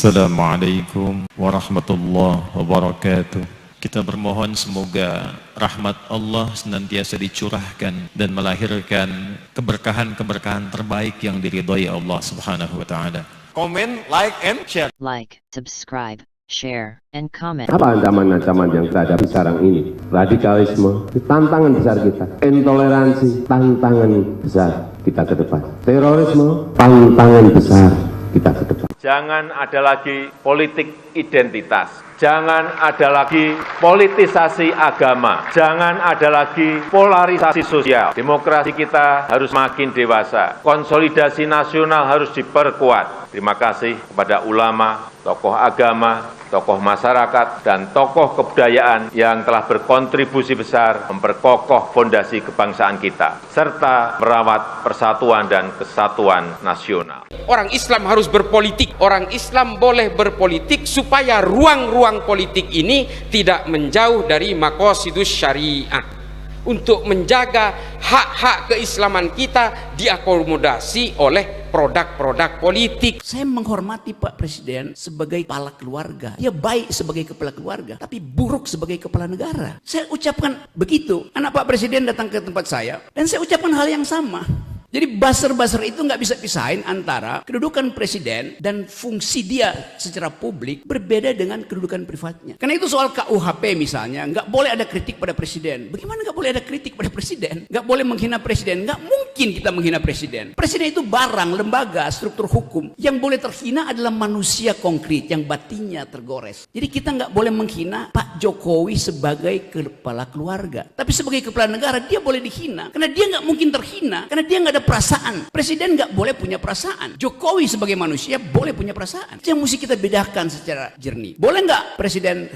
Assalamualaikum warahmatullahi wabarakatuh. Kita bermohon semoga rahmat Allah senantiasa dicurahkan dan melahirkan keberkahan-keberkahan terbaik yang diridhai Allah Subhanahu wa taala. Komen, like, and share. Like, subscribe, share, and comment. Apa ancaman-ancaman yang kita hadapi sekarang ini? Radikalisme, tantangan besar kita. Intoleransi, tantangan besar kita ke depan. Terorisme, tantangan besar kita ke depan. Jangan ada lagi politik identitas. Jangan ada lagi politisasi agama. Jangan ada lagi polarisasi sosial. Demokrasi kita harus makin dewasa. Konsolidasi nasional harus diperkuat. Terima kasih kepada ulama, tokoh agama, tokoh masyarakat, dan tokoh kebudayaan yang telah berkontribusi besar memperkokoh fondasi kebangsaan kita, serta merawat persatuan dan kesatuan nasional. Orang Islam harus berpolitik, orang Islam boleh berpolitik supaya ruang-ruang politik ini tidak menjauh dari maqasidus syariah. Untuk menjaga hak-hak keislaman kita diakomodasi oleh produk-produk politik. Saya menghormati Pak Presiden sebagai kepala keluarga. Dia baik sebagai kepala keluarga, tapi buruk sebagai kepala negara. Saya ucapkan begitu. Anak Pak Presiden datang ke tempat saya, dan saya ucapkan hal yang sama. Jadi buzzer-buzzer itu nggak bisa pisahin antara kedudukan presiden dan fungsi dia secara publik berbeda dengan kedudukan privatnya. Karena itu soal KUHP misalnya, nggak boleh ada kritik pada presiden. Bagaimana nggak boleh ada kritik pada presiden? Nggak boleh menghina presiden. Nggak mungkin kita menghina presiden. Presiden itu barang, lembaga, struktur hukum. Yang boleh terhina adalah manusia konkret yang batinnya tergores. Jadi kita nggak boleh menghina Pak Jokowi sebagai kepala keluarga. Tapi sebagai kepala negara dia boleh dihina. Karena dia nggak mungkin terhina. Karena dia nggak ada perasaan. Presiden nggak boleh punya perasaan. Jokowi sebagai manusia boleh punya perasaan. Itu yang mesti kita bedakan secara jernih. Boleh nggak presiden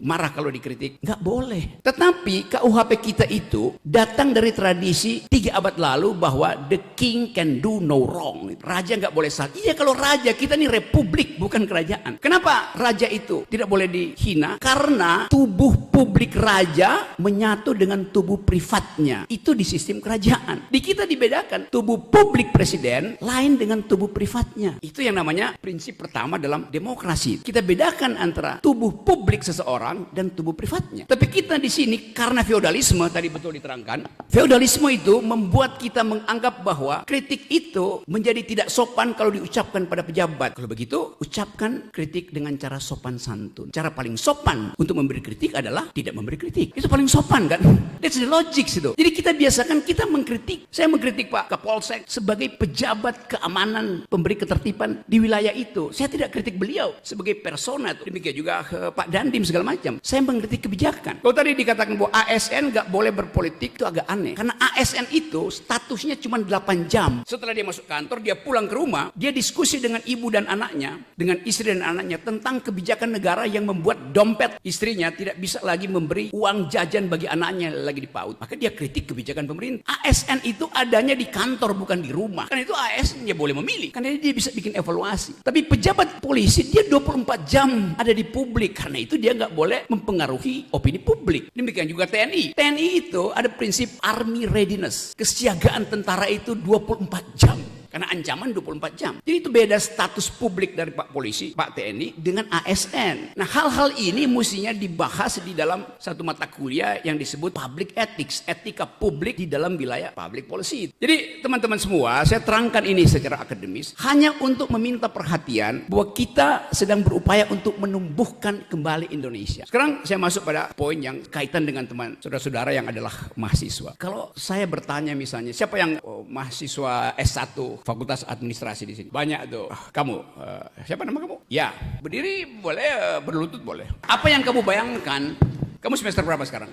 marah kalau dikritik? Nggak boleh. Tetapi KUHP kita itu datang dari tradisi 3 abad lalu bahwa the king can do no wrong. Raja nggak boleh salah. Iya, kalau raja, kita ini republik bukan kerajaan. Kenapa raja itu tidak boleh dihina? Karena tubuh publik raja menyatu dengan tubuh privatnya. Itu di sistem kerajaan. Di kita dibedakan. Tubuh publik presiden lain dengan tubuh privatnya. Itu yang namanya prinsip pertama dalam demokrasi. Kita bedakan antara tubuh publik seseorang dan tubuh privatnya. Tapi kita di sini karena feodalisme tadi betul diterangkan, feodalisme itu membuat kita menganggap bahwa kritik itu menjadi tidak sopan kalau diucapkan pada pejabat. Kalau begitu, ucapkan kritik dengan cara sopan santun. Cara paling sopan untuk memberi kritik adalah tidak memberi kritik. Itu paling sopan kan? That's the logic itu. Jadi kita biasakan kita mengkritik. Saya mengkritik Pak Kapolsek sebagai pejabat keamanan pemberi ketertiban di wilayah itu. Saya tidak kritik beliau sebagai persona. Demikian juga Pak Dandim segala macam. Saya mengkritik kebijakan. Kalau tadi dikatakan bahwa ASN nggak boleh berpolitik, itu agak aneh. Karena ASN itu statusnya cuma 8 jam. Setelah dia masuk kantor, dia pulang ke rumah, dia diskusi dengan ibu dan anaknya, dengan istri dan anaknya tentang kebijakan negara yang membuat dompet istrinya tidak bisa lagi memberi uang jajan bagi anaknya lagi di PAUD. Maka dia kritik kebijakan pemerintah. ASN itu adanya di kantor bukan di rumah. Karena itu ASN dia boleh memilih. Karena dia bisa bikin evaluasi. Tapi pejabat polisi dia 24 jam ada di publik. Karena itu dia nggak boleh mempengaruhi opini publik. Demikian juga TNI. TNI itu ada prinsip army readiness. Kesiagaan tentara itu 24 jam. Karena ancaman 24 jam. Jadi itu beda status publik dari Pak Polisi, Pak TNI dengan ASN. Nah, hal-hal ini mestinya dibahas di dalam satu mata kuliah yang disebut public ethics, etika publik di dalam wilayah public policy. Jadi teman-teman semua, saya terangkan ini secara akademis hanya untuk meminta perhatian bahwa kita sedang berupaya untuk menumbuhkan kembali Indonesia. Sekarang saya masuk pada poin yang kaitan dengan teman saudara-saudara yang adalah mahasiswa. Kalau saya bertanya misalnya, siapa yang mahasiswa S1 Fakultas Administrasi di sini? Banyak tuh. Kamu, siapa nama kamu? Ya, berdiri boleh, berlutut boleh. Apa yang kamu bayangkan? Kamu semester berapa sekarang?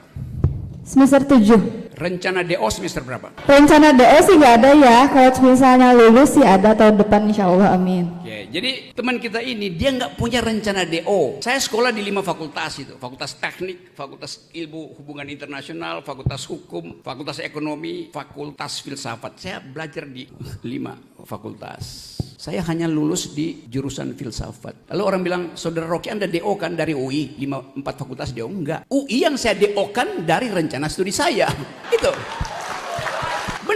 Semester 7. Rencana DO semester berapa? Rencana DO sih nggak ada ya. Kalau misalnya lulus sih ada tahun depan insya Allah, amin. Oke, jadi teman kita ini dia nggak punya rencana DO. Saya sekolah di 5 fakultas itu. Fakultas Teknik, Fakultas Ilmu Hubungan Internasional, Fakultas Hukum, Fakultas Ekonomi, Fakultas Filsafat. Saya belajar di 5 fakultas. Saya hanya lulus di jurusan filsafat. Lalu orang bilang, saudara Rocky Anda DO kan dari UI, 4 fakultas DO? Enggak. UI yang saya DO kan dari rencana studi saya. Itu.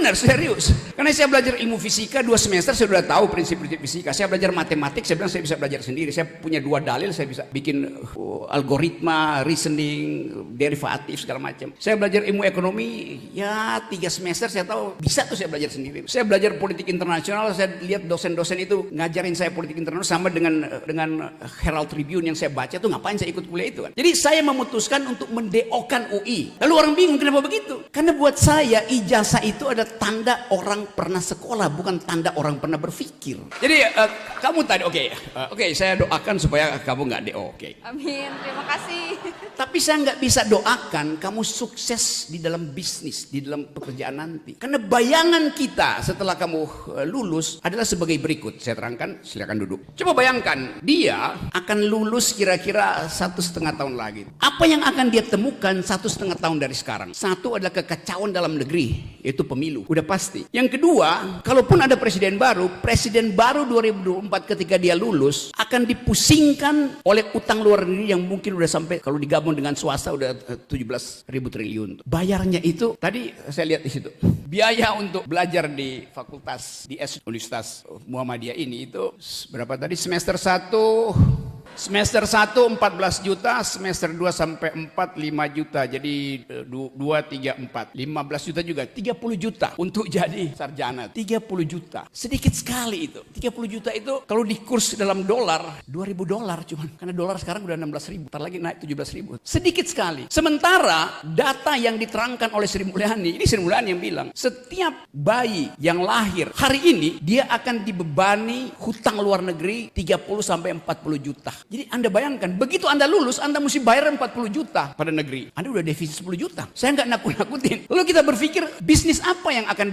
benar, serius. Karena saya belajar ilmu fisika 2 semester, saya sudah tahu prinsip-prinsip fisika. Saya belajar matematik, saya bilang saya bisa belajar sendiri. Saya punya 2 dalil, saya bisa bikin algoritma, reasoning, derivatif segala macam. Saya belajar ilmu ekonomi, ya 3 semester saya tahu bisa tuh saya belajar sendiri. Saya belajar politik internasional, saya lihat dosen-dosen itu ngajarin saya politik internasional sama dengan Herald Tribune yang saya baca tuh, ngapain saya ikut kuliah itu kan. Jadi saya memutuskan untuk mendeokan UI. Lalu orang bingung kenapa begitu? Karena buat saya ijazah itu ada tanda orang pernah sekolah, bukan tanda orang pernah berpikir. Jadi kamu tadi oke, saya doakan supaya kamu nggak DO. Oke. Amin, terima kasih. Tapi saya nggak bisa doakan kamu sukses di dalam bisnis, di dalam pekerjaan nanti. Karena bayangan kita setelah kamu lulus adalah sebagai berikut. Saya terangkan, silakan duduk. Coba bayangkan, dia akan lulus kira-kira 1,5 tahun lagi. Apa yang akan dia temukan 1,5 tahun dari sekarang? Satu adalah kekacauan dalam negeri, yaitu pemilu. Udah pasti. Yang kedua, kalaupun ada presiden baru 2024 ketika dia lulus akan dipusingkan oleh utang luar negeri yang mungkin udah sampai, kalau digabung dengan swasta udah 17.000 triliun. Bayarnya itu tadi saya lihat di situ. Biaya untuk belajar di fakultas di Universitas Muhammadiyah ini itu berapa tadi? Semester 1 14 juta, semester 2 sampai 4 5 juta. Jadi 2 3 4 15 juta juga, 30 juta untuk jadi sarjana. 30 juta. Sedikit sekali itu. 30 juta itu kalau di kurs dalam dolar, $2.000 cuman. Karena dolar sekarang udah 16.000, ntar lagi naik 17.000. Sedikit sekali. Sementara data yang diterangkan oleh Sri Mulyani, ini Sri Mulyani yang bilang, setiap bayi yang lahir hari ini dia akan dibebani hutang luar negeri 30 sampai 40 juta. Jadi Anda bayangkan, begitu Anda lulus, Anda mesti bayar 40 juta pada negeri. Anda udah defisit 10 juta. Saya nggak nakut-nakutin. Lalu kita berpikir, bisnis apa yang akan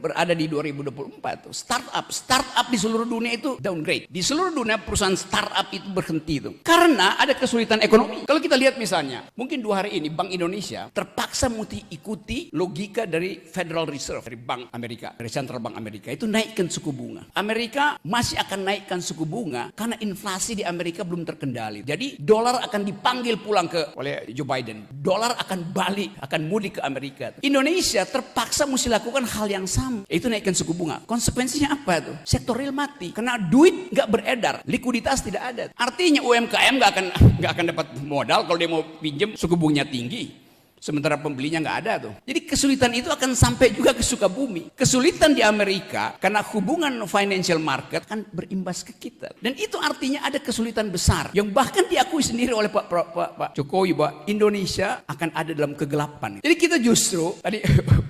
berada di 2024? Startup di seluruh dunia itu downgrade. Di seluruh dunia perusahaan startup itu berhenti itu. Karena ada kesulitan ekonomi. Kalau kita lihat misalnya, mungkin 2 hari ini Bank Indonesia terpaksa ikuti logika dari Federal Reserve, dari Bank Amerika, dari Central Bank Amerika. Itu naikkan suku bunga. Amerika masih akan naikkan suku bunga karena inflasi di Amerika belum terkendali. Jadi dolar akan dipanggil pulang oleh Joe Biden. Dolar akan balik, akan mudik ke Amerika. Indonesia terpaksa mesti lakukan hal yang sama, yaitu naikkan suku bunga. Konsekuensinya apa tuh? Sektor real mati. Karena duit nggak beredar, likuiditas tidak ada. Artinya UMKM nggak akan dapat modal kalau dia mau pinjam, suku bunganya tinggi. Sementara pembelinya nggak ada tuh. Jadi kesulitan itu akan sampai juga ke Sukabumi. Kesulitan di Amerika karena hubungan financial market kan berimbas ke kita. Dan itu artinya ada kesulitan besar yang bahkan diakui sendiri oleh Pak Jokowi bahwa Indonesia akan ada dalam kegelapan. Jadi kita justru tadi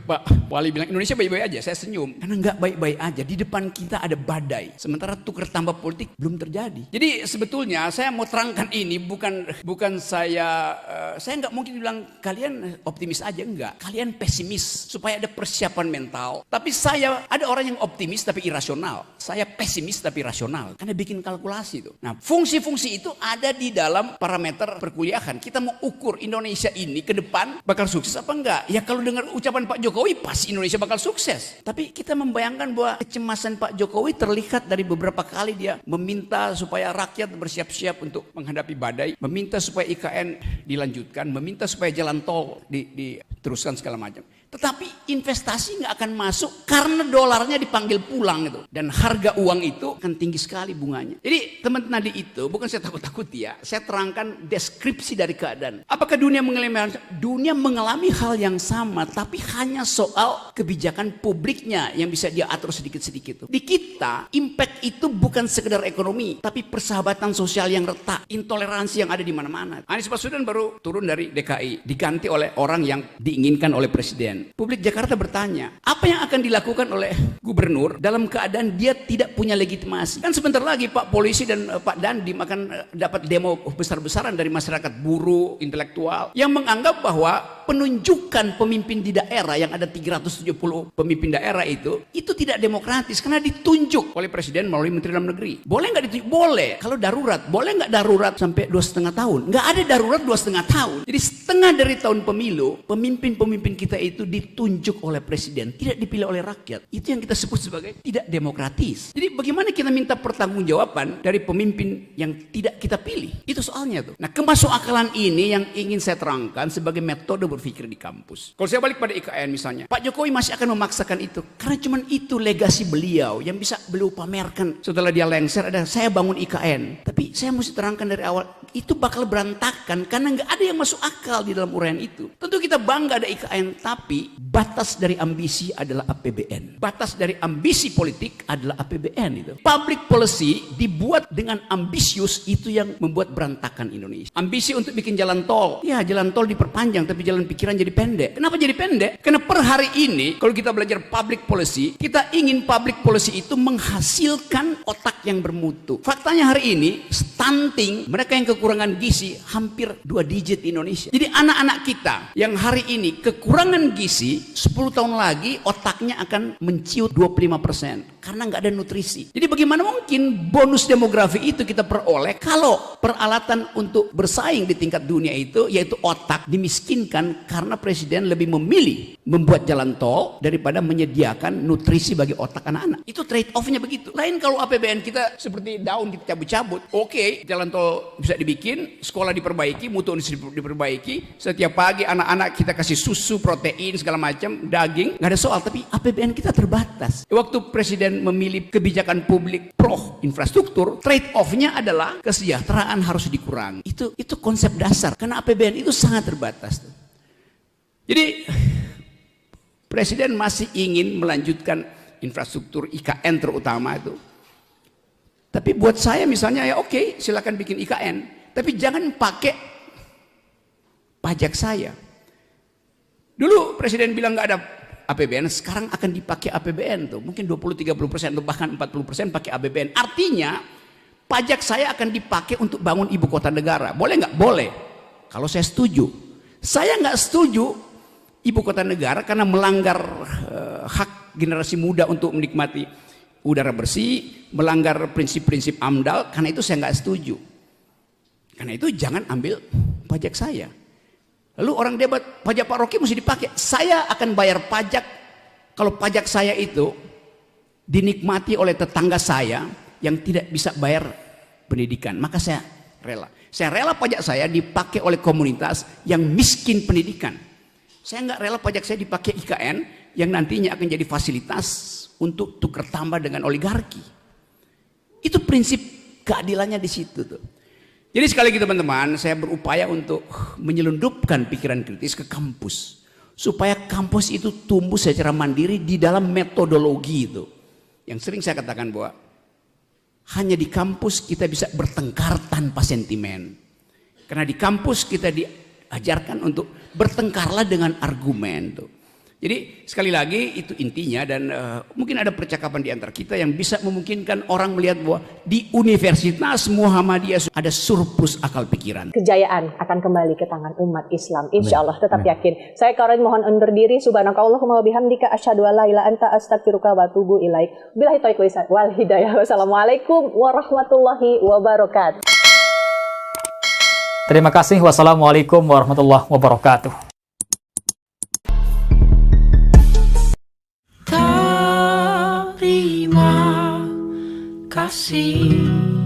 Pak Wali bilang Indonesia baik-baik aja. Saya senyum karena nggak baik-baik aja. Di depan kita ada badai. Sementara tukar tambah politik belum terjadi. Jadi sebetulnya saya mau terangkan ini bukan saya nggak mungkin bilang kalian optimis aja, enggak. Kalian pesimis supaya ada persiapan mental. Tapi ada orang yang optimis tapi irasional. Saya pesimis tapi rasional. Karena bikin kalkulasi itu. Nah, fungsi-fungsi itu ada di dalam parameter perkuliahan. Kita mau ukur Indonesia ini ke depan bakal sukses apa enggak? Ya kalau dengar ucapan Pak Jokowi pasti Indonesia bakal sukses. Tapi kita membayangkan bahwa kecemasan Pak Jokowi terlihat dari beberapa kali dia meminta supaya rakyat bersiap-siap untuk menghadapi badai, meminta supaya IKN dilanjutkan, meminta supaya jalan tol diteruskan segala macam. Tetapi investasi nggak akan masuk karena dolarnya dipanggil pulang itu. Dan harga uang itu akan tinggi sekali bunganya. Jadi teman-teman tadi itu, bukan saya takut-takut ya. Saya terangkan deskripsi dari keadaan. Apakah dunia mengalami hal yang sama, tapi hanya soal kebijakan publiknya yang bisa dia atur sedikit-sedikit. Di kita, impact itu bukan sekedar ekonomi, tapi persahabatan sosial yang retak, intoleransi yang ada di mana-mana. Anies Baswedan baru turun dari DKI, diganti oleh orang yang diinginkan oleh presiden. Publik Jakarta bertanya, apa yang akan dilakukan oleh gubernur dalam keadaan dia tidak punya legitimasi? Kan sebentar lagi Pak Polisi dan Pak Dandim akan dapat demo besar-besaran dari masyarakat buruh, intelektual, yang menganggap bahwa penunjukan pemimpin di daerah yang ada 370 pemimpin daerah itu tidak demokratis karena ditunjuk oleh presiden melalui Menteri Dalam Negeri. Boleh nggak ditunjuk? Boleh. Kalau darurat, boleh nggak darurat sampai 2,5 tahun? Nggak ada darurat 2,5 tahun. Jadi setengah dari tahun pemilu, pemimpin-pemimpin kita itu ditunjuk oleh presiden, tidak dipilih oleh rakyat. Itu yang kita sebut sebagai tidak demokratis. Jadi bagaimana kita minta pertanggungjawaban dari pemimpin yang tidak kita pilih? Itu soalnya tuh. Nah, kemasuk akalan ini yang ingin saya terangkan sebagai metode berpikir di kampus. Kalau saya balik pada IKN misalnya, Pak Jokowi masih akan memaksakan itu karena cuman itu legasi beliau yang bisa beliau pamerkan setelah dia lengser. Ada saya bangun IKN, tapi saya mesti terangkan dari awal itu bakal berantakan karena nggak ada yang masuk akal di dalam uraian itu. Tentu kita bangga ada IKN, tapi batas dari ambisi adalah APBN. Batas dari ambisi politik adalah APBN itu. Public policy dibuat dengan ambisius, itu yang membuat berantakan Indonesia. Ambisi untuk bikin jalan tol, ya jalan tol diperpanjang tapi jalan pikiran jadi pendek. Kenapa jadi pendek? Karena per hari ini kalau kita belajar public policy, kita ingin public policy itu menghasilkan otak yang bermutu. Faktanya hari ini stunting, mereka yang kekurangan gizi hampir 2 digit di Indonesia. Jadi anak-anak kita yang hari ini kekurangan gizi, 10 tahun lagi otaknya akan menciut 25% karena nggak ada nutrisi. Jadi bagaimana mungkin bonus demografi itu kita peroleh kalau peralatan untuk bersaing di tingkat dunia itu yaitu otak dimiskinkan karena presiden lebih memilih membuat jalan tol daripada menyediakan nutrisi bagi otak anak-anak. Itu trade off-nya begitu. Lain kalau APBN kita seperti daun kita cabut-cabut, oke, jalan tol bisa dibikin, sekolah diperbaiki, mutu diperbaiki, setiap pagi anak-anak kita kasih susu, protein, segala macam, daging, nggak ada soal, tapi APBN kita terbatas. Waktu presiden memilih kebijakan publik pro infrastruktur, trade off-nya adalah kesejahteraan harus dikurangi. Itu konsep dasar karena APBN itu sangat terbatas. Jadi presiden masih ingin melanjutkan infrastruktur IKN terutama itu. Tapi buat saya misalnya ya oke, silakan bikin IKN, tapi jangan pakai pajak saya. Dulu presiden bilang nggak ada APBN, sekarang akan dipakai APBN tuh, mungkin 20-30% atau bahkan 40% pakai APBN. Artinya pajak saya akan dipakai untuk bangun ibu kota negara. Boleh nggak? Boleh. Kalau saya setuju. Saya nggak setuju ibu kota negara karena melanggar hak generasi muda untuk menikmati udara bersih, melanggar prinsip-prinsip AMDAL. Karena itu saya nggak setuju. Karena itu jangan ambil pajak saya. Lalu orang debat, pajak Pak Rocky mesti dipakai. Saya akan bayar pajak kalau pajak saya itu dinikmati oleh tetangga saya yang tidak bisa bayar pendidikan. Maka saya rela. Saya rela pajak saya dipakai oleh komunitas yang miskin pendidikan. Saya nggak rela pajak saya dipakai IKN yang nantinya akan jadi fasilitas untuk tukar tambah dengan oligarki. Itu prinsip keadilannya di situ tuh. Jadi sekali lagi teman-teman, saya berupaya untuk menyelundupkan pikiran kritis ke kampus. Supaya kampus itu tumbuh secara mandiri di dalam metodologi itu. Yang sering saya katakan bahwa hanya di kampus kita bisa bertengkar tanpa sentimen. Karena di kampus kita diajarkan untuk bertengkarlah dengan argumen tuh. Jadi sekali lagi itu intinya dan mungkin ada percakapan di antara kita yang bisa memungkinkan orang melihat bahwa di Universitas Muhammadiyah ada surplus akal pikiran. Kejayaan akan kembali ke tangan umat Islam, insya Allah, tetap yakin. Saya Karin mohon undur diri. Subhanakallahumma wa bihamdika asyhadu an la ilaha illa anta astaghfiruka wa atubu ilaik. Billahi taufiq wal hidayah. Wassalamualaikum warahmatullahi wabarakatuh. Terima kasih. Wassalamualaikum warahmatullahi wabarakatuh. Terima kasih.